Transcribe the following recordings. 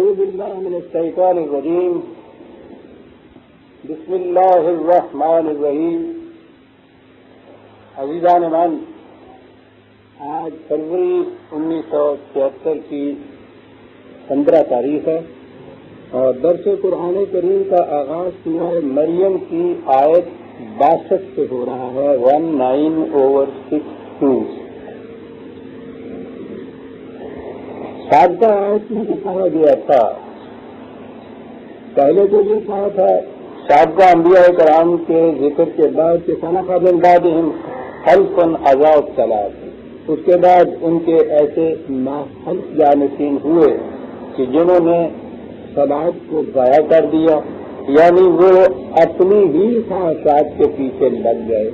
أعوذ بالله من الشيطان الرجيم بسم الله الرحمن الرحیم. عزیزان من، آج فروری 1976 کی 15 تاریخ ہے اور درس قرآن کریم کا آغاز سورہ مریم کی آیت 62 سے ہو رہا ہے. 19/62. سابقہ آیت میں کہا گیا تھا، پہلے تو یہ کہا تھا سابقہ انبیاء کرام کے ذکر کے بعد کہ فنخذ من بعدہم خلف اضاعوا الصلاۃ، اس کے بعد ان کے ایسے خلف جانشین ہوئے کہ جنہوں نے صلاۃ کو ضائع کر دیا، یعنی وہ اپنی ہی خواہشات کے پیچھے لگ گئے.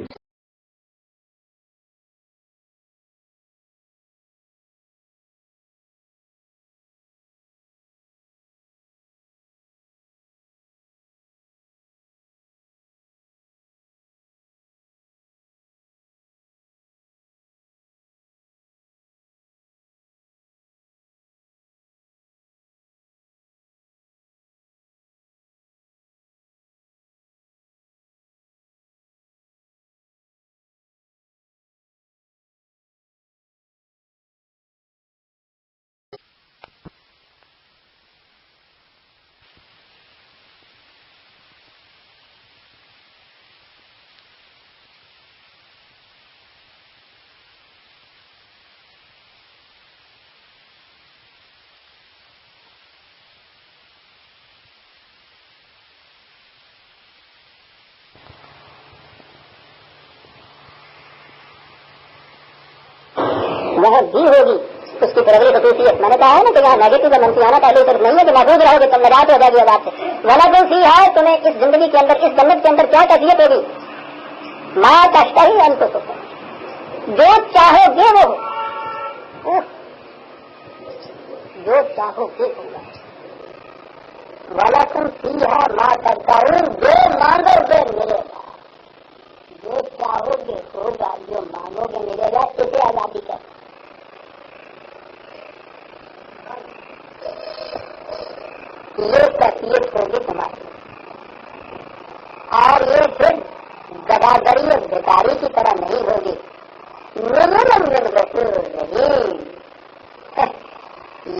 محض بھی ہوگی اس کی پروری خصوصیت. میں نے کہا ہے نا کہ یہاں نیگیٹو یا منفی آنا پہلے صرف نہیں ہے کہ محفوظ رہو گے تم نجات ہو جائے گی عذاب سے. ولا تو سی ہے تمہیں اس زندگی کے اندر، اس جنت کے اندر کیا کیفیت ہوگی؟ ماں کشتا ہی ان کو جو چاہو گے وہ ہو، جو چاہو گے ہوگا. والا تم سی ہے ماں کرتا ہوں، جو مانگو گے ملے گا. جو چاہو گے ہوگا، جو مانگو گے ملے گا. اسے آزادی کہتے ہیں. یہ کیفیت ہوگی تمہاری، اور یہ پھر گداگری اور بیکاری کی طرح نہیں ہوگی. من غفور رحیم،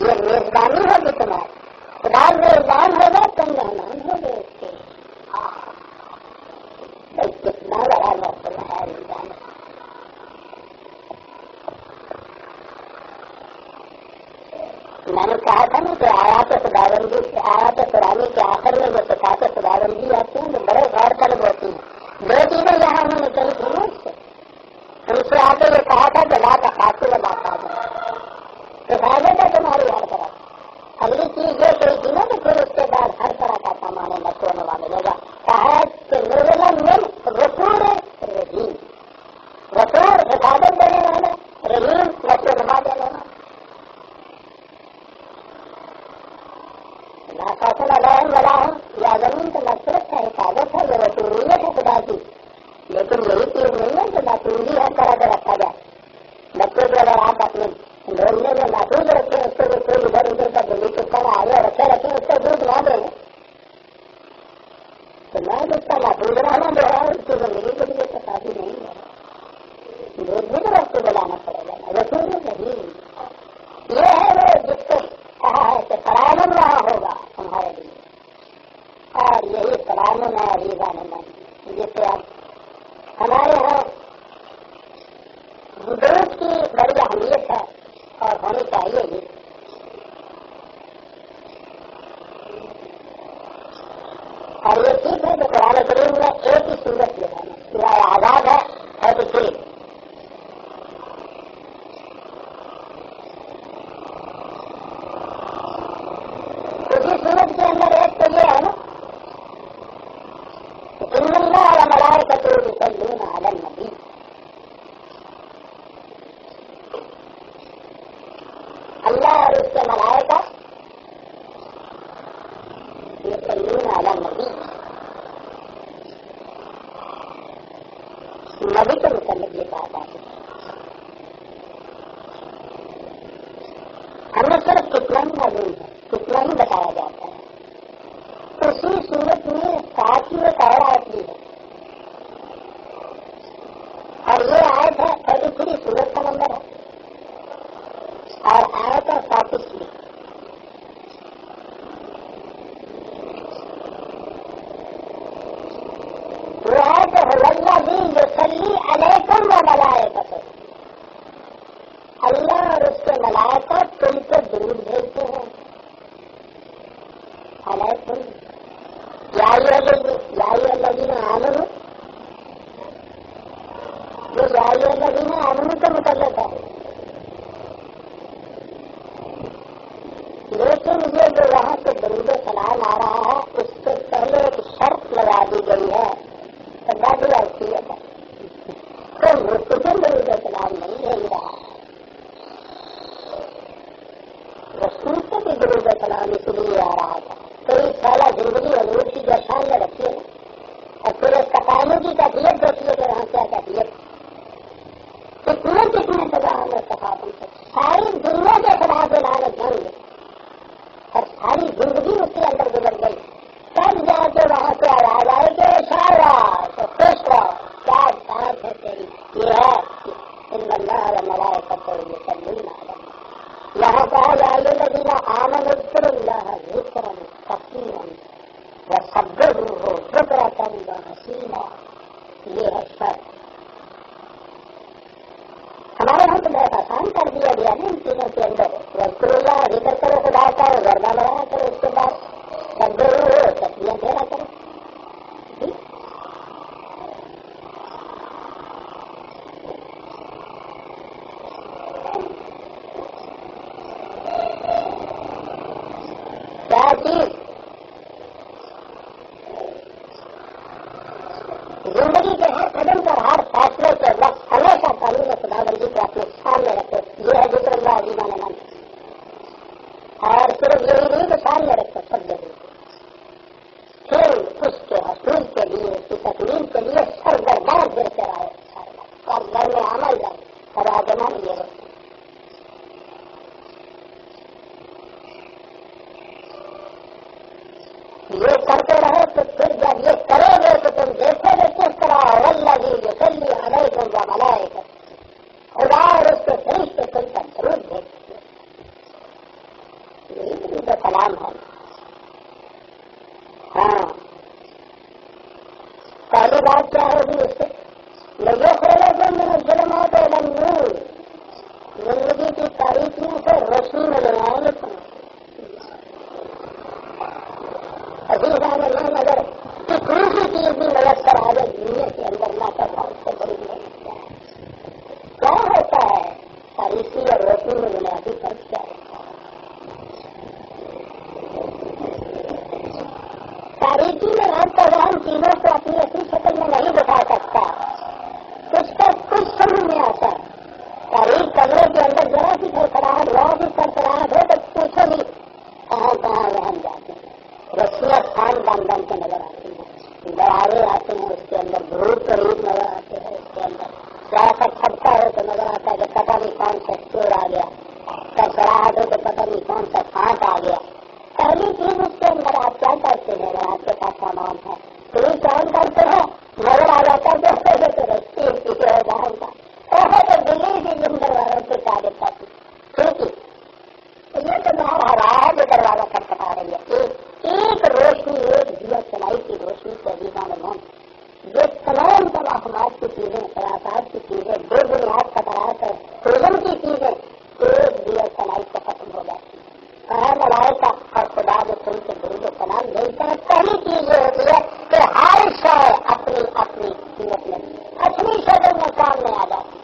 یہ میزبانی ہوگی تمہاری. خدا میزبان ہوگا، تم مہمان ہوگے اس کے. کتنا بڑا موقع ہے انسان. میں نے کہا تھا نا کہ آیات خداوندی، آیات قرآنی کے آخر میں جو صفات خداوندی آتی ہیں وہ بڑے غیر طلب ہوتی ہیں. دو چیزیں یہاں انہوں نے چلی تھی نا ان سے آگے یہ کہا تھا کہ لا تخافوا ولا تحزنوا، حفاظت ہے تمہاری ہر طرح. اگلی چیز یہ کہی تھی نا کہ پھر اس کے بعد ہر طرح کا سامان نقو نما ملے گا. کہا کہ نزلا من غفور رحیم، غفور حفاظت دینے والا، رحیم نقو نما دینے والا. فاصل علیہم ولا ہم، یا زمین تو مغفرت ہے، حفاظت ہے، یہ رسولیت ہے خدا کی. لیکن یہی چیز نہیں ہے کہ معصومی ہر طرح سے رکھا جائے. بچے کو اگر آپ اپنے ڈھولنے میں محفوظ رکھیں، اس کو کوئی ادھر ادھر کا دلی چکا آگے رکھے اس کو دودھ نہ دیں تو میں اس کا محفوظ رہنا جو ہے اس کی زندگی کے لیے تو کافی نہیں ہے. دودھ بھی تو رکھ کے بلانا پڑے گا. رسول نہیں، یہ ہے وہ جس کو کہا ہے کہ قرآن رہا ہوگا تمہارے لیے، اور یہی قرآن ہے عزیزان من، جسے آپ ہمارے یہاں درود کی بڑی اہمیت ہے اور ہونی چاہیے بھی. اور یہ ٹھیک ہے کہ قرآن کریم میں ایک ہی صورت جو ہے سورہ آزاد ہے اور دوسری سورت کے اندر ایک تو یہ ہے نا کہ ان اللہ وملائکتہ یصلون علی النبی. اللہ اور اس کے ملائکہ یصلون علی النبی، نبی کے متعلق یہ بات آتی ہے. ہمیں صرف کتنا ہی معلوم ہے کتنا ہی بتایا جاتا ہے. اسی صورت میں ساتھ ہی ایک اور آیت بھی ہے، اور یہ آیت ہے 33 سورت کا نمبر ہے اور آیت ہے 37. وہ ہے کہ الذی یصلی علیکم وملائکتہ، اللہ اور اس کے ملائکہ تم کو درود بھیجتے ہیں. علیکم یا ایھا الذین آمنوا، یہ یا ایھا الذین آمنوا کا مطلب ہے. لیکن یہ جو وہاں سے درود سلام آ رہا ہے اس سے پہلے ایک شرط لگا دی گئی ہے، سب ایسی ہے تو مستقل درود سلام نہیں بھیج رہا ہے. رسول سے بھی درود سلام اس لیے آ رہا تھا. کئی سالہ زندگی حضور کی جشان میں رکھی ہے اور پھر اس کپانے کی کیفیت دیکھیے کہ وہاں کیا کیفیت. کتنے سزا ہمیں ثقافت سے ساری دنیا کے خلاف اعلان جنگ اور ساری زندگی اس کے اندر گزر گئی. تب جا کے وہاں سے آواز آئے کہ شاباش تو خوش رہو، کیا بات ہے تیری. یہ ہے ان اللہ وملائکتہ یصلون علی النبی. یہاں کہا یا ایھا الذین آمنوا اذکروا اللہ ذکرا کثیرا وسبحوہ بکرۃ واصیلا. یہ ہے شرط. ہمارے یہاں تو بہت آسان کر دیا گیا نا ان چیزوں کے اندر. اذکروا اللہ، ذکر کرو خدا کا، گردہ بڑھایا کرو، اس کے بعد سبحوہ تسبیح پھیرا کرو. کیا چیز زندگی کے ہر قدم پر ہر فیصلے کے وقت ہمیشہ قانون خدا بندی کو اپنے سامنے رکھو. یہ ہے ذکر اللہ عظیم الشان. اور صرف یہی نہیں کہ سامنے رکھو، سب جگہ پھر اس کے حصول کے لیے، اس کی تکمیل کے لیے سرگردان دیتے رہے اور گھر میں عمل جائے اور آگے یہ رکھو. یہ کرتے رہو تو پھر جب یہ کرو گے تو تم دیکھو گے کس طرح والذی یصلی علیکم وملائکتہ، خدا اور اس کے فرشتے تم پر درود بھیجتے ہیں. یہی درود سلام ہے. ہاں، پہلی بات کیا ہوگی اس سے لیخرجکم من الظلمات الی النور، زندگی کی تاریکیوں سے روشنی میں لے آئیں گے تم. عزیزان اگر کتنی سی چیز بھی میسر آ جائے دنیا کے اندر نہ کرنا اس سے بڑی نہیں ہے. کیا ہوتا ہے تاریخی اور روشنی میں بنیادی فرق کیا ہوتا ہے؟ تاریخی میں رات کا ذہن چیزوں کو اپنی اصلی شکل میں نہیں دکھا سکتا، کچھ کا کچھ سمجھ میں آتا ہے. تاریخ کمرے کے اندر ذرا سی سرسراہٹ، ذرا سی سرسراہٹ ہو تو پوچھو نہیں کہاں کہاں رہن جاتے ہیں. رسیاں خان بن کے نظر آتی ہیں، دراڑے آتے ہیں اس کے اندر، دھوپ قریب نظر آتے ہیں اس کے اندر. ذرا سا کھٹکا ہو تو نظر آتا ہے کہ پتہ نہیں کون سا چور آ گیا، سرسراہٹ ہو تو پتہ نہیں کون سا کانٹ آ گیا. پہلی چیز اس کے اندر آپ کیا کرتے ہیں؟ اگر آپ کے پاس سامان ہے تو یہ کام کرتے ہیں، نظر آ جاتا ہے تو رستے پیچھے ہو جائے گا. ایسے تو دلی بھی جندر والوں سے کیا دیتا تھی ٹھیک ہے. یہ تو باہر ہوا ہے جو دروازہ کٹکھٹا رہی ہے. ایک روشنی، ایک دیا چلائی کی روشنی سے عزیزان من جو تمام توہمات کی چیزیں، خرافات کی چیزیں، بے بنیاد خطرات ہے، سوزن کی چیزیں ایک دیا چلائی سے ختم ہو جاتی ہے. کہاں ملائکہ اور خدا جو تم سے درود و سلام بھیجتا ہے، پہلی چیز یہ ہوتی ہے کہ ہر شے اپنی اپنی قیمت میں اپنی شکل میں سامنے آ جاتی ہے.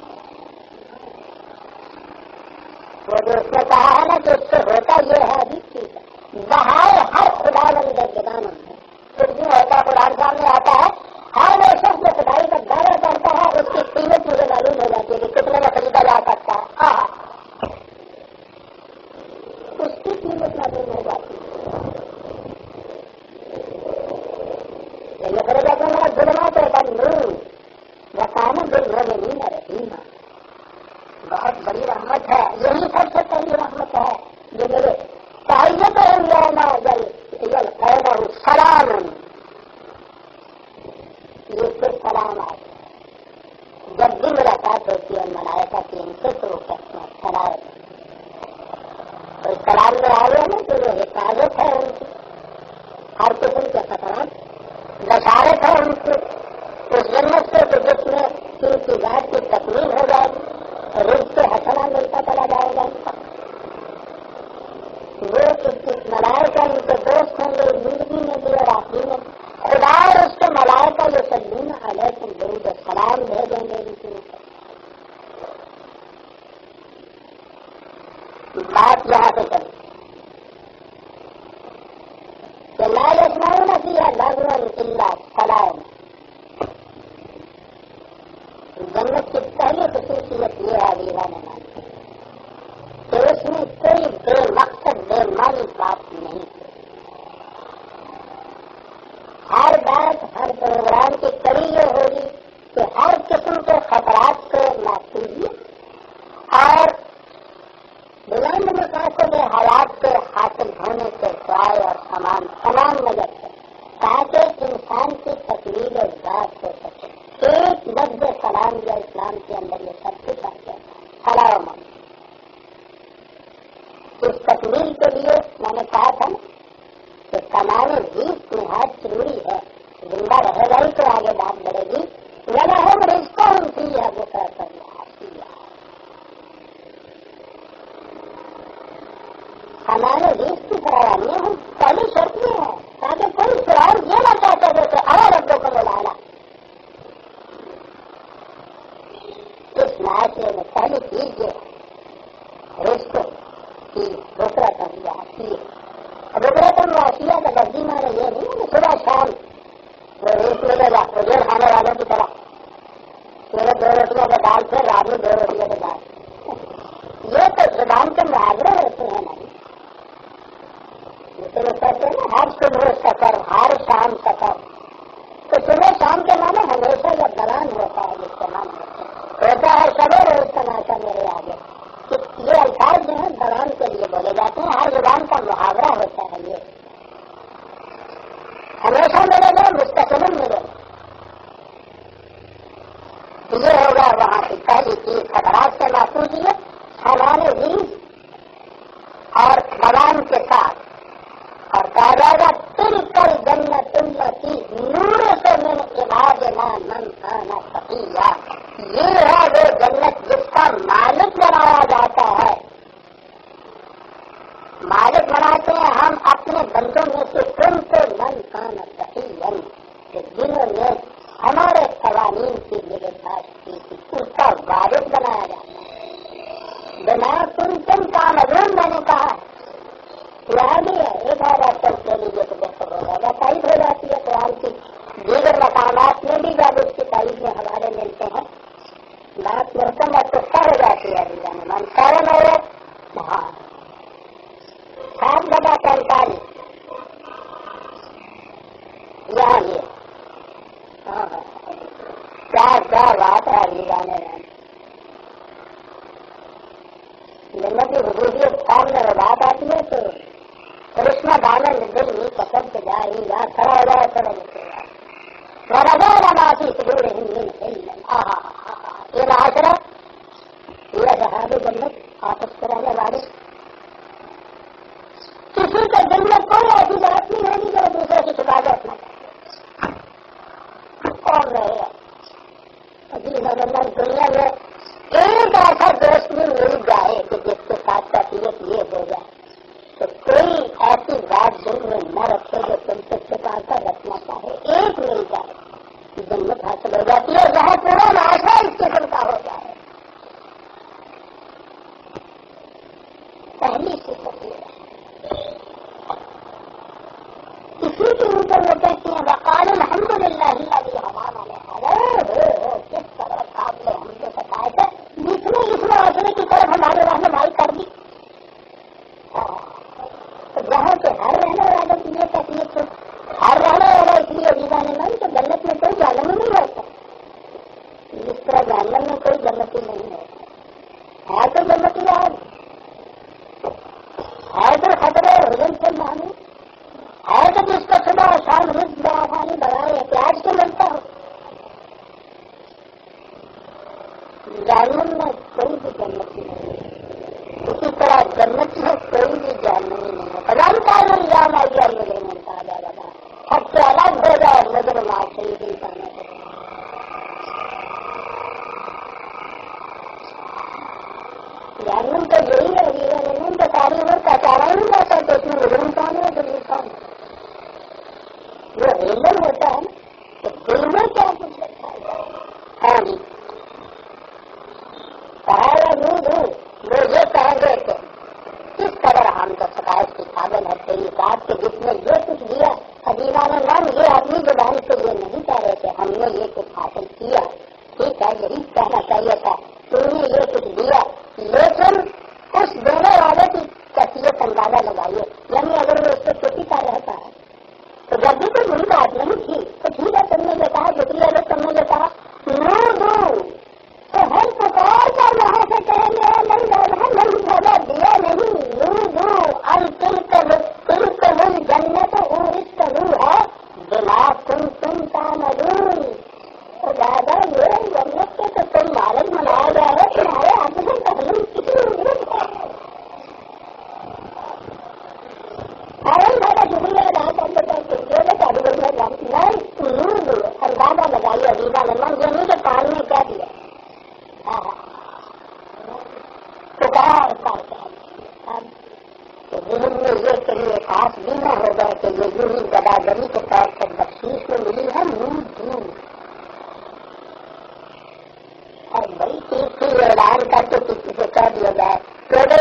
وہ جو اس نے کہا ہے نا کہ اس سے ہوتا یہ ہے ابھی چیز ہے بہائے ہر خدا بند جگان ہے. پھر بھی ہوتا قرآن سامنے آتا ہے، ہر وہ شخص جو خدائی کا دعویٰ کرتا ہے اس کی قیمت مجھے معلوم ہو جاتی ہے کہ کتنے میں خریدا جا سکتا ہے. اس کی قیمت معلوم ہو جاتی ہے. ظلمات النور وکان بالمؤمنین رحیما. بہت بڑی رحمت ہے، یہی سب سے پہلی رحمت ہے جو میرے سلام، یہ پھر سلام آ گیا. جب بھی ملاقات ہوتی ہے ملائکہ کی ان سے تو وہ کہتے ہیں سلام. تو سلام میں آ گئے نا تو وہ حفاظت ہے ان کی، ہر قسم کے خطرات، بشارت ہے ان کی اس جنت سے کہ جس میں ان کی ذات کی تکمیل ہو جائے گی، رزق سے حسنہ ملتا چلا جائے گا. وہ ملائکہ ان کے دوست ہوں گے زندگی میں بھی اور آخری میں. خدا اور اس کے ملائکہ یہ سلیم علیکم درود السلام بھیجیں گے ان کی. بات یہاں سے چلی کہ لا یسمعون فیہا لغوا الا سلام. جنت کی پہلی خصوصیت یہ ہے دیوان مان کہ اس میں کوئی بے مقصد بے معنی بات نہیں. ہر بات ہر پروگرام کی کڑی یہ ہوگی کہ ہر قسم کے خطرات سے محفوظی اور بلند مقاصد حیات کے حاصل ہونے کے دعائیں اور تمام نظر سے تاکہ انسان کی تکمیل ذات ہو سکے. ایک لفظ سلام یا اسلام کے اندر یہ سب کچھ آتے ہیں. سلام اس تکمیل کے لیے میں نے کہا تھا کہ کمانے بیس نہایت ضروری ہے. زندہ رہے گا ہی تو آگے بات بڑھے گی. لگا ہے مریض کو ان کی ہے وہ کرنا ہمارے بیس کی فراہمی ہم پہلی شرط میں ہے تاکہ کوئی سوال یہ نہ کہتے جیسے اور ربوں کو بلانا. اس معاشرے میں پہلی چیز یہ رزق کی دوسرا تنظیم آتی ہے. دوسرا تنظیم کا درجی مانا یہ نہیں کہ صبح شام وہ ریس ملے گا وہ دیر کھانے والوں کی طرح میرے 2 روٹیوں کے دال سے رات میں 2 روٹیوں کے دال. یہ تو زبان کے محاورے ہوتے ہیں نا. جسے وہ کہتے ہیں نا ہر صبح سفر ہر شام سفر. تو صبح شام کے معنی ہمیشہ یہ دوران ہوتا ہے جس کا نام ہوتا ہے سبر اور اس کا ناشا میرے آگے. یہ الفاظ جو ہیں دوران کے لیے بولے جاتے ہیں. ہر زبان کا محاورہ ہوتا ہے. یہ ہمیشہ ملے گا مستقل ملے گا. یہ ہوگا وہاں کی پہلی چیز خطرات سے محفوظیت حلال رزق اور زبان کے ساتھ. اور کہا جائے گا تلکل جنت التی نور سے من عبادنا من کان تقیا. یہ ہے وہ جنت جس کا مالک بنایا جاتا ہے. مالک بناتے ہیں ہم اپنے بندوں میں سے ان کو من کان تقیا کہ جنہوں نے ہمارے قوانین کی نگہداشت کی تھی اس کا وارث بنایا جاتا ہے. بنا تم کا مضمون میں نے کہا یہاں بھی ہے. ایک اور اثر کے لیے تو بہتر ہو جائے گا. تعریف ہو جاتی ہے قرآن کی دیگر مقامات میں بھی جب اس کی تعریف میں حوالے ملتے ہیں بات محکم اور پختہ ہو جاتی ہے. من سارے میرے 7:45 یہاں یہ کیا بات ہے. جانے جنت کی حضوریت سامنے بات آتی ہے تو کرشمہ دامن دل ہی پسند کے جائے یا کھڑا ہو جائے کھڑا نکل جائے. یہ معاشرہ یہ جہاز جنت آپس کرانے والے کسی کے دل میں کوئی ایسی بات نہیں ہوگی جو دوسرے کی حفاظت نہ کرے. کون رہے گا دنیا میں ایک ایسا دوست بھی مل جائے کہ جس کے ساتھ کیفیت یہ ہو جائے تو کوئی ایسی بات دل میں نہ رکھے جو تم سے چھپا کر رکھنا چاہے. ایک مل جائے جنت حاصل ہو جاتی ہے جہاں پورا معاشرہ اس قسم کا ہو جائے. پہلی صفت یہ ہے. اسی کے اوپر وہ کہتے ہیں وقال الحمدللہ الذی ہدانا لہذا. کس طرح قابل ہم کو ستائے تھے جس نے اس معاشرے کی طرف ہماری رہنمائی کر دی. جہاں سے ہر رہنے والے کی یہ تکلیف ہر رہنے والا اس لیے دیوانے نہیں تو جنت میں کوئی ظالم نہیں ہوتا. جس طرح جانور میں کوئی جنتی نہیں ہوتا ہے تو جنتی ہے تو خطرے مسلمان ہے تو جس کو صبح شام رزق بڑا پانی بڑھائے احتیاط سے ملتا ہو. جہنم میں کوئی بھی جنتی نہیں ہے، اسی طرح جنت میں کوئی بھی جہنمی نہیں ہے. پتا نہیں کہاں الزام آ گیا مجھے میں کہا جا رہا سب سے الگ ہو جائے نظر معاشری بھی کرنا پڑے. جہنم تو یہی ہے جیون تو ساری عمر پہچانا ہی نہیں جاتا تو اس میں علم کون ہے دلیل کون ہے. جو علم ہوتا ہے نا تو دل میں کیا کچھ رکھا ہے. ہاں جی کہا یا نہیں دوں وہ یہ کہیں گے کہ کس قدر ہم تو شکایت کی قابل ہے تیری بات کے جس نے یہ کچھ دیا. حبیبہ نے نام یہ اپنی زبان سے یہ نہیں کہہ رہے کہ ہم نے یہ کچھ حاصل کیا. ٹھیک ہے یہی کہنا چاہیے تھا تم نے یہ کچھ دیا، لیکن اس دینے والے کی کیفیت اندازہ لگائیے. یعنی اگر وہ اس کو چھوٹی کا رہتا ہے تو جب بھی کوئی بری بات نہیں تھی تو ٹھیک ہے تم نے جو کہا شکریہ اگر تم نے جو کہا نو دوں تو ہم پکار کر وہاں سے کہیں گے نہیں زیادہ دیا نہیں نو دوں اب تم کو مل جنت اس ہے بنا تم کا مدون. تو زیادہ یہ جنت کے تو تم مالک منایا جا رہا ہے تمہارے آگے میں تحریر کتنی ضرورت ہے. زیادہ شکریہ ادا اندازہ لگائیے عزیزہ نے من یہ نہیں کہ کان میں کیا دیا تو کہا ذہن میں یہ کریے خاص بھی نہ ہو گئے کہ یہ یوں ہی گداگری کے طور پر بخشیش میں ملی ہے اور بڑی چیز کی اعلان کر کے کسی سے کہہ دیا جائے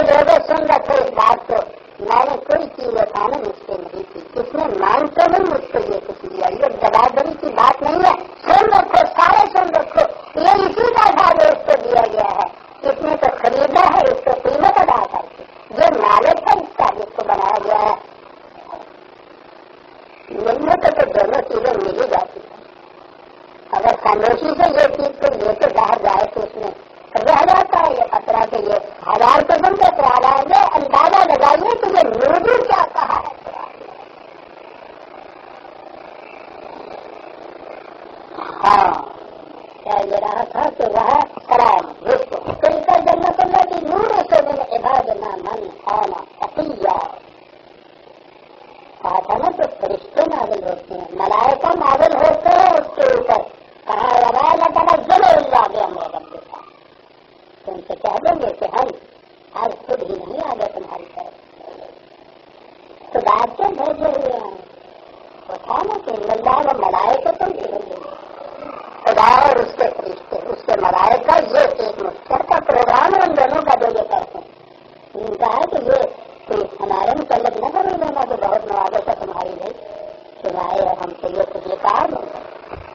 لوگوں سن رکھو اس بات کو میں نے کوئی چیز اٹھانا مجھ سے نہیں کی. اس نے مان کے نہیں مجھ سے یہ کچھ دیا. یہ گداگری کی بات نہیں ہے. سن رکھو سارے سن رکھو یہ اسی کا بھاگ اس کو دیا گیا ہے. اس نے تو خریدا ہے اس کو قیمت ادا کر کے. یہ مالک ہے اس کا جس کو بنایا گیا ہے. ملنے کو تو دونوں چیزیں مل ہی جاتی ہیں. اگر خاموشی سے یہ چیز کو لے کے باہر جائے تو اس میں رہ جاتا ہے یہ خطرہ کے لیے 1000 قدم کے خیال آئیں گے. اندازہ لگائیے کہ یہ نوڈو کیا کہا ہے. ہاں کیا یہ رہا تھا کہ وہ کرام کل کر جنت اللہ کی نور سے میں نے عباد نہ من آنا عقیہ کہا تھا نا. تو فرشتے نازل ہوتے ہیں ملائکہ نازل ہوتے ہیں اس کے اوپر. کہا اللہ تعالیٰ ضرور اللہ گیا میرے رب کے ساتھ. تو ان سے کہہ دیں گے کہ ہم آج خود ہی نہیں آ گئے تمہاری طرف تو بات کیوں بھیجے ہوئے ہیں. وہ تھا نا کہ اللہ وہ ملائکہ تم بھی بھیجیں گے. خدا اور اس کے فرشتے اس کے ملائکہ یہ ایک مشترکہ پروگرام ہے ان دونوں کا جو یہ کرتے ہیں. ان کا ہے کہ یہ کوئی ہمارے متعلق نہ کرے دینا کہ بہت نوازش ہے تمہاری بھائی سنائے اور ہم سے یہ کچھ یہ کہا نہیں.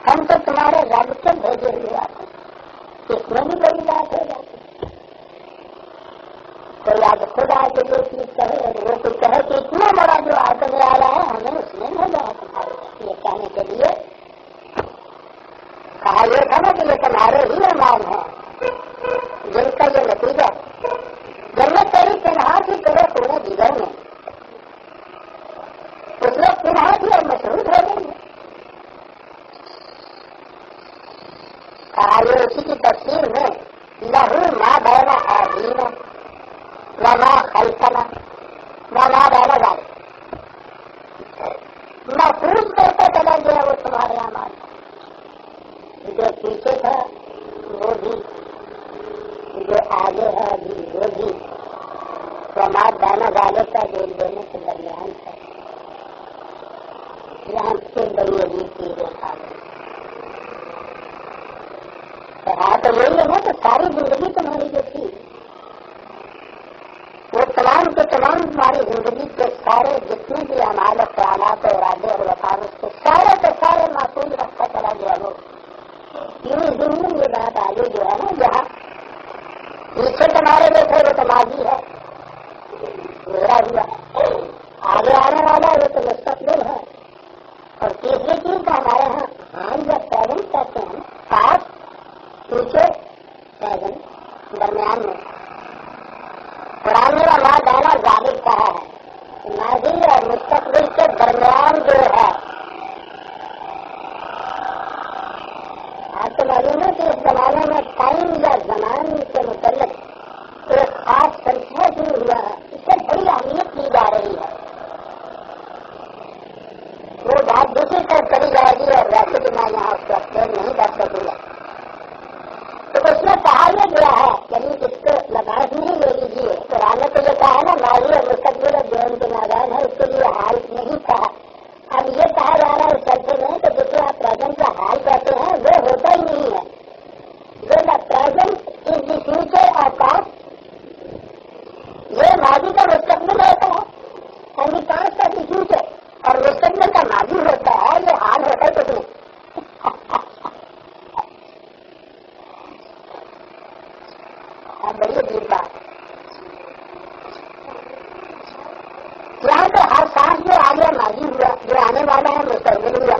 ہم تو تمہارے رب سے بھیجے ہوئے آتے ہیں. اس میں بھی بڑی بات ہو جاتی ہے. کوئی آج خود آ کے جو چیز کہے وہ کوئی کہے کہ اتنا بڑا جو آدمی آ رہا ہے ہمیں اس میں بھیجا ہے تمہارے یہ کہنے کے لیے. کہا یہ تھا نا کہ یہ تمہارے ہی اعمال ہیں جن کا یہ نتیجہ جنت تیری تنہا کی طرح پورے جگر میں اس وقت تنہا کی اور مشہور ہو گئی. کہا یہ اسی کی تفسیر میں لہو ماں بہنا آدین وما خلقنا وما بہنا جائے محفوظ کرتا چلا گیا وہ تمہارے اعمال. جو پیچھے تھا وہ بھی جو آگے ہے ابھی وہ بھی سماج دانا والے کا جو دونوں کے درمیان تھا یہاں سے بڑی عجیب چیزیں کھا گئی. ہاں تو یہی ہے نا کہ ساری زندگی تمہاری جو تھی وہ تمام کے تمام تمہاری زندگی کے سارے جتنے بھی اعمال و خیالات اور ارادے اور وفارت کے سارے معقول رکھتا چلا گیا. وہ ضرور یہ بات آگے جو ہے نا جہاں پیچھے تمہارے جو تھے وہ تماغی ہے میرا ہوا آگے آنے والا وہ تو مستقبل ہے. اور تیسری چیز کا ہمارے یہاں ہم جب پیغام کہتے ہیں پاس پیچھے پیغام درمیان میں قرآن میرا ماں دانا ظالم کہا ہے. ماضی اور مستقبل کے درمیان جو ہے، آپ کو معلوم ہے کہ اس زمانے میں ٹائم یا زمان کے متعلق ایک خاص سلسلہ شروع ہوا ہے، اس سے بڑی اہمیت دی جا رہی ہے. وہ بات دوسری طرف چلی جائے گی اور ویسے بھی میں یہاں اس کو ایکسپلین نہیں کر سکوں گا. تو اس میں کہا یہ گیا ہے، یعنی اس کو لباس نہیں لے لیجیے. قرآن نے تو یہ کہا ہے نا ماضی اور مستقبل اور جو ان کے میدان ہے اس کے لیے حال نہیں کہا. اب یہ کہا جا رہا ہے اس سلسلے میں کہ جسے آپ پریزنٹ کا حال کہتے ہیں وہ ہوتا ہی نہیں ہے. جو the present is the future of past, یہ ماضی کا مستقبل ہوتا ہے اینڈ دی پاسٹ کا دی فیوچر، اور مستقبل کا ماضی ہوتا ہے، یہ حال ہوتا ہے کچھ نہیں. بڑی عجیب بات. یہاں تو ہر سانس جو آگے ماضی ہوا، جو آنے والا ہے مستقبل ہوا.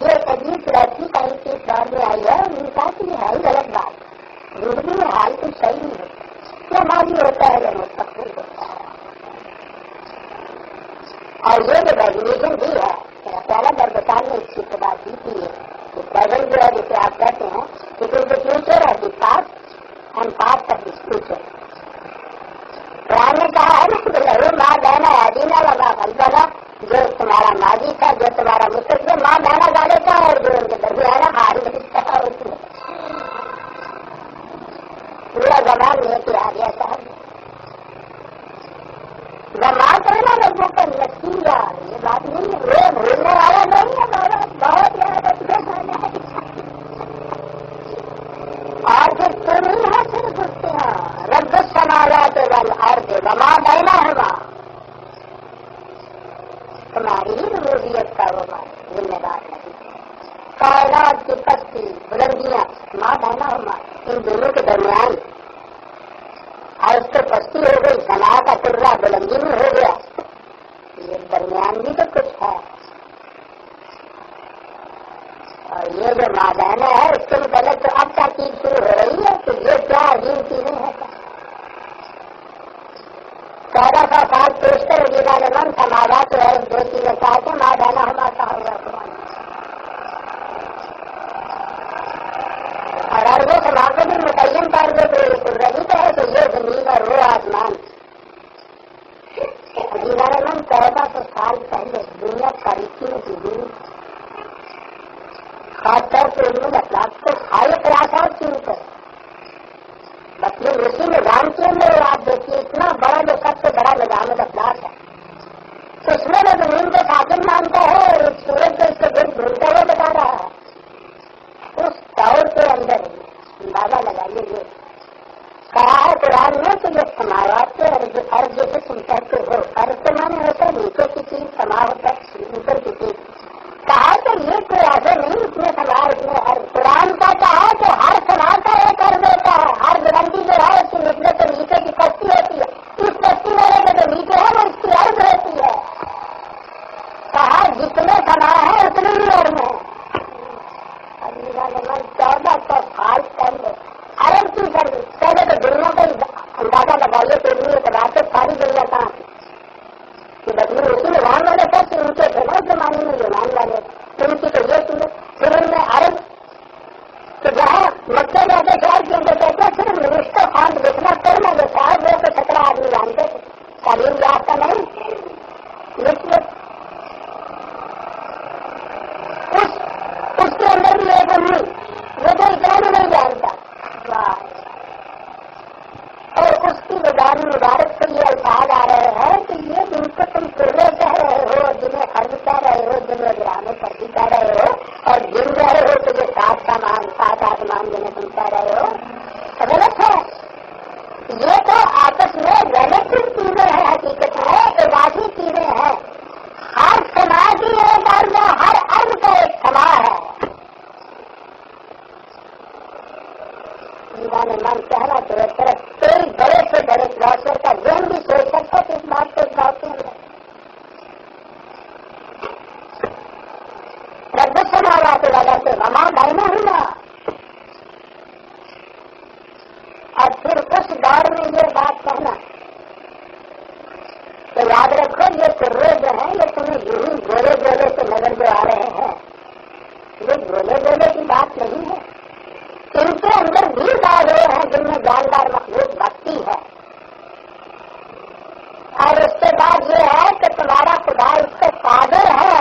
یہ عجیب فلسفی کا اس دور میں آئی ہے. ان کا کہ یہ ہے ہی غلط بات. زندگی میں حال کچھ صحیح نہیں ہے. کیا ماضی ہوتا ہے یا مستقبل ہوتا ہے. اور یہ جو ڈیفینیشن بھی ہے پہلا دربسان نے اس کی بات کی تھی ہے کہ پریزنٹ جو ہے جسے آپ کہتے ہیں it is the future of the past and past of this future. Quran نے کہا ہے نا کہ لہو ماں بہنا دینا لگا فلسلہ، جو تمہارا ماضی تھا جو تمہارا مستقبل ماں بہنا ڈالے کا اور جو ان کے درمیان حال نہیں ہوتی ہے. پورا زبان لے کے آ گیا صاحب. زمان کرنا لوگوں کو لکھی گا، یہ بات نہیں ہے. وہ بھولنے والا نہیں ہے، بہت زیادہ کھانا ہے. اور پھر تم ہی حاصل کرتے ہیں رب السماوات والارض وما بینہما، تمہاری ہی ربوبیت کا وہ ذمہ دار نہیں. کائنات کی پستی بلندیاں ما بینہما، ان دونوں کے درمیان، اور اس کو پستی ہو گئی، سنا کا ٹرا بلندی میں ہو گیا. یہ درمیان بھی تو کچھ ہے. اور یہ جو مابینا ہے اس کے متعلق تو اب تحقیق شروع ہو رہی ہے کہ یہ کیا عظیم چیزیں ہیں. 1400 سال پیشتر من سماجات ہے دو چیزیں چاہتے مابینا ہمارا ہوگا. اور اربوں سما کو بھی متعین کر دے تو یہ قدرتی تو ہے کہ یہ زمین اور وہ آسمان. من 1400 سال پہلے دنیا تاریخی میں گزری، خاص طور سے علم اخلاق کو سارے پراسات کے اوپر بس یہ اسی نظام کے اندر آپ دیکھیے اتنا بڑا جو سب سے بڑا نظام اخلاق ہے، اس میں وہ زمین کو ساکن مانتا ہے اور اس سورج کو اس کو دل ڈھونڈتا ہوا بتا رہا ہے. اس دور کے اندر اندازہ لگائیے یہ کہا ہے قرآن میں کہ یہ سماوات کے ارض جیسے تم کہتے ہو، ارض کے معنی ہوتا ہے نیچے کی چیز، سما ہوتا ہے اوپر کی چیز. کہا کہ یہ کوئی ایسے نہیں اس میں سما اس میں ارض. قرآن کا کہا کہ ہر سما کا ایک ارض ہوتا ہے، ہر بلندی جو ہے اس کی نسبت سے نیچے کی پستی ہوتی ہے، اس پستی والے میں جو نیچے ہے وہ اس کی ارض ہوتی ہے. کہا جتنے سما ہے اتنے ہی ارض ہیں. 1400 سال پہلے ارب کی کر پہلے تو دنیا کا اندازہ لگائیے کہ لیے اعتبار سے ساری دنیا کہاں تھی کہ بدلی اسی یونان والے تھے کہ ان کے تھے نا زمانے میں یونان والے ان کی تو یہ چیز. پھر ان میں ارب کہ جہاں مکے میں آتے شہر کے اندر کہتے ہیں صرف رشتہ خان دیکھنا کرنا جو شاید وہ تو 17 آدمی جانتے تھے، تعلیم یافتہ نہیں. نسبت اس کے اندر بھی ایک امی وہ تو اتنا بھی نہیں جانتا. اور اس کی زبان مبارک سے یہ الفاظ آ رہے ہیں کہ یہ جن کو تم سرے کہہ رہے ہو، جنہیں خرچ کہہ رہے ہو، جنہیں گرام سردی کہہ رہے ہو، اور جن رہے ہو تو یہ 7 آسمان جنہیں تم کہہ رہے ہو، غلط ہے. یہ تو آپس میں ریلیٹو چیزیں ہیں، حقیقت میں اضافی چیزیں ہیں. ہر سما کی ایک ارض، ہر ارض کا ایک سما ہے. من کہنا تو ایک طرف کئی بڑے سے بڑے فلاسفر کا ذہن بھی سوچ سکتا ہے اس بات کو اس بات کے اندر. رب السماوات والارض وما بینہما، اور پھر اس دور میں یہ بات کہنا تو یاد رکھو یہ کرے جو ہیں یہ تمہیں یوں ہی گولے گولے سے نظر جو آ رہے ہیں، یہ گولے گولے کی بات نہیں ہے، ان کے اندر بھی دائرے ہیں جن میں جاندار مخلوق بستی ہے، اور اس کے بعد یہ ہے کہ تمہارا خدا اس سے قادر ہے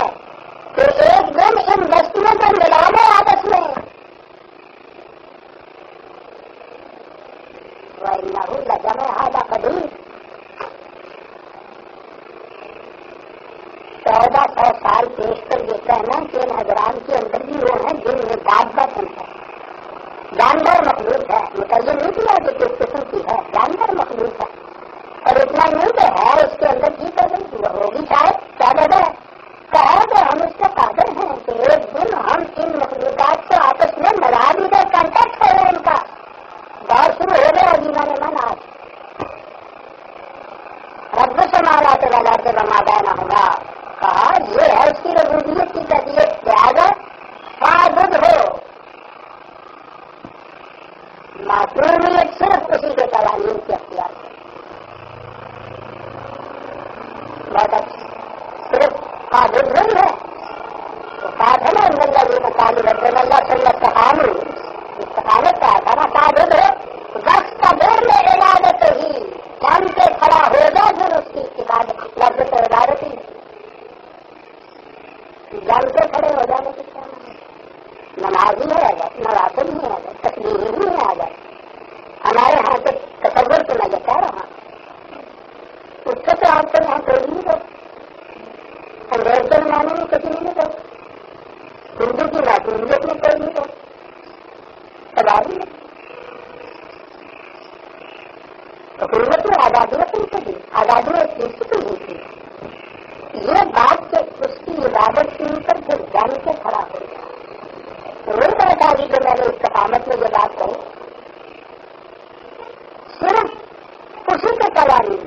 کہ ایک دن ان بستیوں کو ملا لے آپس میں، وَإِنَّهُ لَجَمْعُهَا لَقَدِيرٌ 1400 سال پیش کر یہ کہنا کہ ان حضرات کے اندر بھی وہ ہیں جن میں دابت ہے، جاندار مخلوق ہے، متعین نہیں کیا کہ کس قسم کی ہے، جاندار مخلوق ہے، اور اتنا نہیں کہ ہے اس کے اندر کی قدر ہوگی شاید کیا قدر ہے، کہا کہ ہم اس کے قادر ہیں کہ ایک دن ہم ان مخلوقات کو آپس میں ملا بھی دے، کانٹیکٹ ہو رہے ان کا دور شروع ہو گیا جینا نے من آج رب السماوات والارض وما بینہما، کہا یہ ہے اس کی ربوبیت کی کیفیت، لہٰذا فاعبد ہو، معصومیت صرف اسی کے قوانین کے اختیار ہے، بہت اچھا، صرف فاعبد نہیں ہے تو بات ہے نا الذین قالوا ربنا اللہ ثم استقاموا، استقامت کا ہے نا، فاعبد ہو بس قدر میں عبادت ہی، جم کے کھڑا ہو جا پھر اس کی عبادت لفظ تو عبادت ہی، جم کے کھڑے ہو جانے سے کیا نماز ہی ہے اگر، نوافل ہی ہے اگر، تسبیح ہی ہے اگر، ہمارے یہاں سے تصور تو میں کہہ رہا ہوں اس سے تو آپ کو یہاں کوئی نہیں ہو، انگریز کے زمانے میں کسی نہیں ہو، ہندو کی معصومیت میں کوئی نہیں ہو، تباہی ہے، حکومت میں آزادی اپنی سے دی، آزادی ایک چیز کی نہیں تھی، یہ بات کہ اس کی عبادت سن کر پھر جان کے کھڑا ہو گیا، وہی بات آگی کہ میں نے استقامت میں یہ بات کہی، صرف اسی کے قوانین،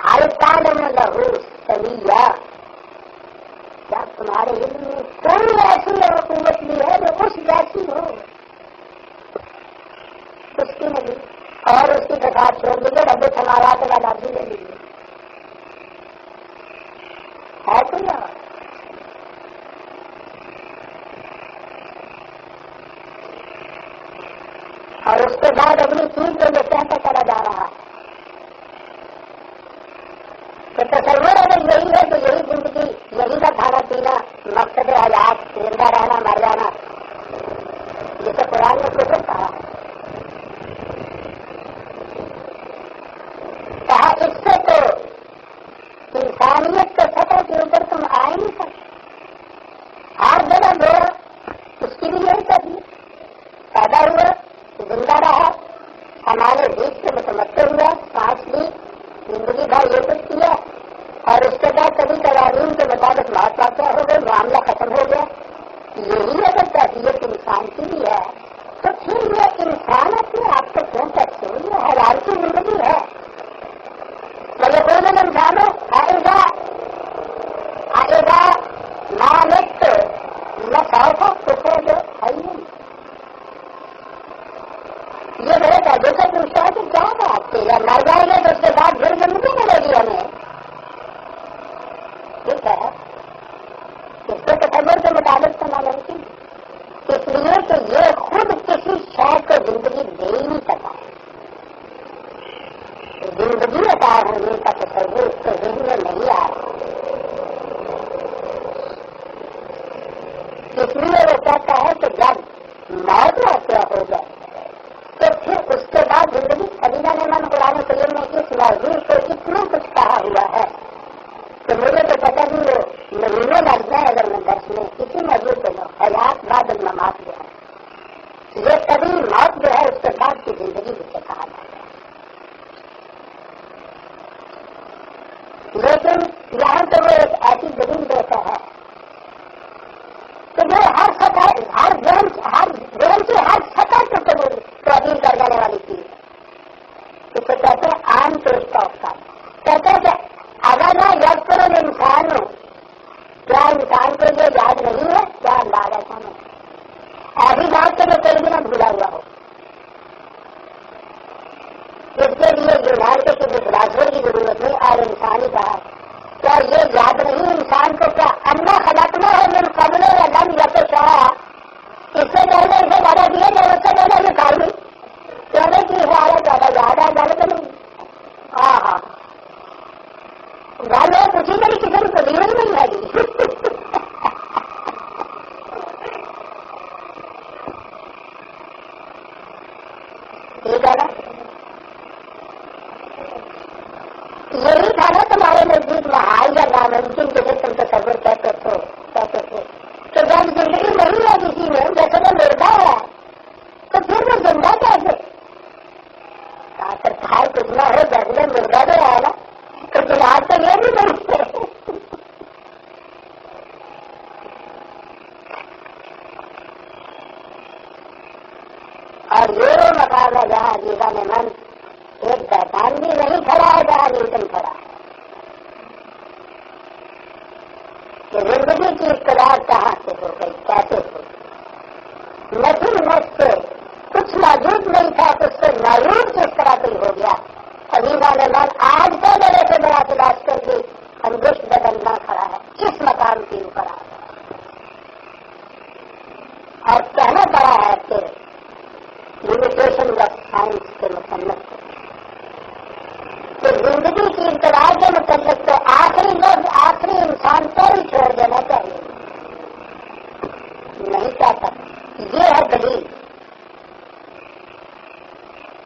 ہر کال میں لہو سویا، کیا تمہارے علم میں کوئی ایسی حکومت بھی ہے جو اس جیسی ہو، اس کی نہیں، اور اس کی کتاب چھوڑ دیجیے رب السماوات والارض لے لیجیے، ہے کوئی اور اس کے بعد اگلی چیز کو یہ کہتا چلا جا رہا ہے کہ تصور اگر یہی ہے تو یہی زندگی، یہی کا کھانا پینا، مقصد حیات، زندہ رہنا مر جانا، جسے قرآن نے کچھ کہا ہے، کہا اس سے تو انسانیت کے سطح کے اوپر تم آ ہی نہیں سکتے، ہر جگہ دو اس کی بھی یہی طبیعت، پیدا ہوا زندہ رہا، ہمارے بیچ سے متمتع ہوا، سانس لی، زندگی بھر یہ کچھ کیا، اور اس کے بعد کبھی قوانین کے مطابق موت واقع ہو گئی، معاملہ ختم ہو گیا، یہی اگر کیفیت انسان کی بھی ہے تو پھر یہ انسان اپنے آپ کو کیوں کہتے ہیں، یہ حیران کی زندگی ہے، وَيَقُولُ الْإِنسَانُ أَإِذَا مَا مِتُّ لَسَوْفَ أُخْرَجُ حَيًّا، یہ بڑے قاعدے سے پوچھتا ہے کہ کیا بات ہے، یا مر جائیں گے تو اس کے بعد پھر زندگی ملے گی ہمیں، ٹھیک ہے، اس کے تصور کے مطابق تو نہ ممکن، اس لیے کہ یہ خود کسی شے کو زندگی دے ہی نہیں سکا، زندگی عطا ہونے کا تصور اس کے ذہن میں نہیں آ رہا، اس لیے وہ کہتا ہے کہ جب موت واقع ہو جائے تو پھر اس کے بعد زندگی، خلیلہ نے من قرآن کریم میں اس موضوع کو اتنا کچھ کہا ہوا ہے کہ مجھے تو پتہ نہیں وہ مہینے لگ جائیں اگر میں درس میں کسی موضوع کو لو، حیات بعد الممات جو ہے، یہ کبھی موت جو ہے اس کے بعد کی زندگی جسے کہا جاتا ہے، لیکن یہاں تو وہ ایک ایسی دلیل دیتا ہے کہ جو ہر سطح، ہر ذہن کی ہر سطح کو تبدیل کر دینے والی چیز ہے، اسے کہتے ہیں عام پیش کا افسان، کہتے ہیں کہ اگر میں یاد کروں انسان ہوں، کیا انسان کو یہ یاد نہیں ہے، کیا انداز ایسا نہیں، ایسی بات تو جو کوئی بھی نہ بھولا ہوا ہو، اس کے لیے یونان کے کسی فلاسفر کی ضرورت نہیں، اور انسان ہی کہا کیا یہ یاد نہیں انسان کو کیا انا خلقنا ہے من قبل ولم یکشا، اس سے پہلے اسے زیادہ دیا جائے، اس سے پہلے یہ کھائی نہیں کہنے کی حالت زیادہ یاد ہے زیادہ تو نہیں۔ ہاں ہاں گل ہے کسی میری کسی کو قدیم ہی نہیں ہے جی ٹھیک ہے نا، یہی تھا نا تمہارے نزدیک محال یا ناممکن جسے تم تصور کہتے تھے کہ جب زندگی نہیں ہے کسی میں، جیسے وہ مردہ ہے تو پھر وہ زندہ کیسے؟ آخر کھائے کچھ نہ ہو جیسے مردہ تو ہے نا، تو جناب تو یہ بھی نہیں ہے۔ اور یہ وہ مقام ہے جہاں عزیزہ میں من ایک شیطان بھی نہیں کھڑا ہے جہاں نیوٹن کھڑا ہے کہ زندگی کی اقتدار کہاں سے ہو گئی، کیسے ہو نسل سے کچھ موجود نہیں تھا، اس سے معلوم کس طرح کوئی ہو گیا۔ عزیزہ میں من آج کا میرے سے بڑا تلاش کر کے انگشت بدلنا کھڑا ہے، اس مقام کے اوپر آ گیا اور کہنا پڑا ہے کہ لمیٹیشن آف سائنس کے مصنف کہ زندگی کی ابتدا کے متعلق تو آخری لفظ آخری انسان کو ہی چھوڑ دینا چاہیے، نہیں چاہتا۔ یہ ہے دلیل۔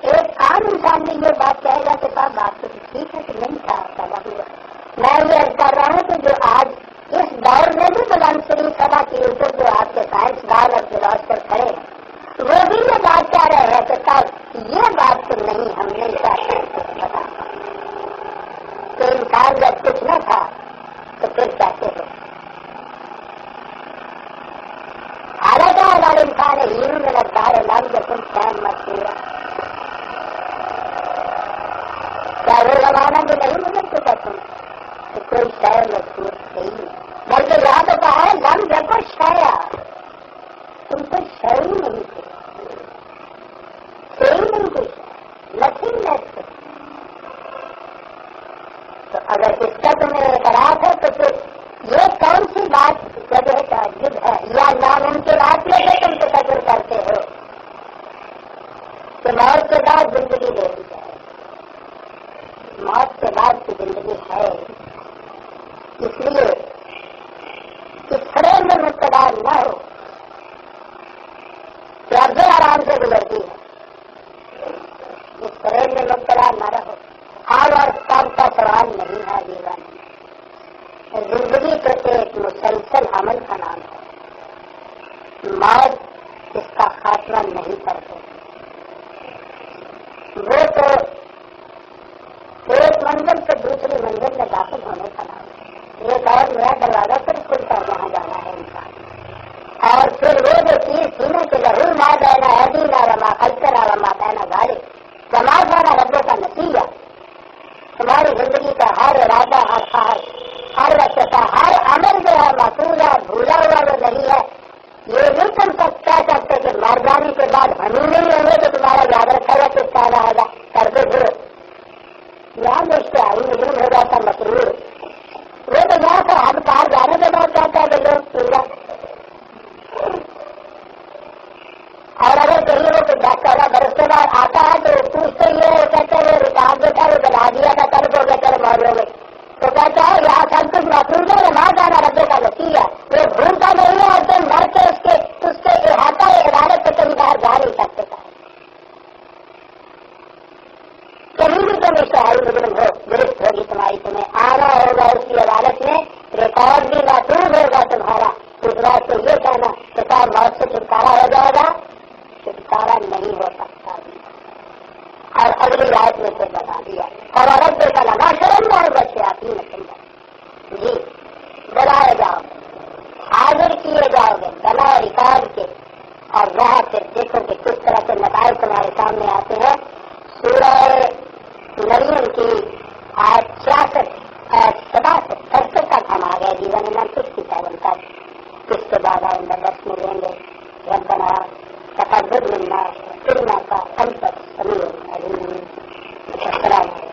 ایک عام انسان بھی یہ بات کہے گا کہ صاحب بات تو ٹھیک ہے کہ نہیں تھا پیدا ہوا۔ میں یہ عرض کر رہا ہوں کہ جو آج اس دور میں بھی بلند شریف سبھا کے اوپر جو آپ کے سائنسدان اور فلاسفر کھڑے ہیں وہ بھی یہ بات کہہ رہے ہیں کہ صاحب یہ بات تو نہیں ہم نہیں چاہتے بتا کہ انسان جب کچھ نہ تھا تو پھر کیسے ہو۔ حالانکہ ہمارے انسان ہیرو میں لگتا ہے لگ جسم فین مت پورا کیا وہ زمانہ جو نہیں مدد چکا تم کہ کوئی شہر مضبوط نہیں، بلکہ یہاں تو کہا ہے لم جب شایا تم کو شہر ہی نہیں تھے، صحیح نہیں کچھ نتھنگ لیس۔ تو اگر اس کا تمہیں اعتراف ہے تو پھر یہ کون سی بات وجہ تعجب ہے یا ناممکنات میں سے تم تصور کرتے ہو کہ موت کے بعد زندگی دے دی جائے؟ موت کے بعد کی زندگی ہے، اس لیے اس کھڑے میں مبتلا نہ ہو کہ اب آرام سے گزرتی ہے، اس کھڑے میں مبتلا نہ رہو۔ حال اور کام کا سوال نہیں ہے دیوان، زندگی تو ایک مسلسل عمل کا نام ہے، موت اس کا خاتمہ نہیں کرتے، وہ تو ایک منزل سے دوسری منزل میں داخل ہونے کا نام ہے، ایک اور نیا دروازہ پھر کھلتا ہے جہاں جانا ہے انسان، اور پھر وہ جو چیز سینے کے لہو ماں دینا ہے دینا رما خلطر رما دینا گاڑی جما جانا ربوں کا نتیجہ، تمہاری زندگی کا ہر ارادہ ہر خواہش ہر وقت ہر عمل جو ہے محفوظ ہے، بھولا ہوا وہ نہیں ہے۔ یہ نہیں تم سب کہہ سکتے کہ مر جانے کے بعد ہم ہی نہیں ہوں گے تو تمہارا یاد رکھا ہوا کس کا رہے گا کرتے پھر یہاں دیکھتے آئی مجرم ہو جاتا مسرور، وہ تو یہاں سے ہم باہر جانے کے بعد کہتا ہے کہ لوگ پورا، اور اگر کہیں وہ 10-14 برس کے بعد آتا ہے تو پوچھتے ہی وہ کہتے ہیں وہ ریکارڈ جو تھا وہ بنا دیا تھا کل ہو گیا چلو معاملوں میں، تو کہتا ہے یہاں سب کچھ محفوظ ہے وہاں جانا ربے کا نتیجہ، وہ بھولتا نہیں ہے اور تم مر کے اس کے احاطہ عدالت سے کہیں باہر جا نہیں سکتے تھا، کہیں بھی تم اشتہاری مجرم ہو گرفت ہوگی تمہاری، تمہیں آنا ہوگا اس کی عدالت میں، ریکارڈ بھی محفوظ ہوگا تمہارا، اس بات سے یہ کہنا کہ صاحب موت سے چھٹکارا ہو جائے گا، چھٹکارا نہیں ہو سکتا۔ اور اگلی رات میں سے بتا دیا اور عورت کے کلمہ شرم اور بچے آتی نہیں جی بلائے جاؤ گے، حاضر کیے جاؤ گے بنا ریکارڈ کے، اور وہاں سے دیکھو کہ کس طرح کے نتائج تمہارے سامنے آتے ہیں۔ سورہ مریم کی 66 67 تک ہم آ گئے جیون میں 67 تک، اس کے بعد آئندہ 10 میں لیں گے ربنا تقبل منا انك انت السميع العليم۔ السلام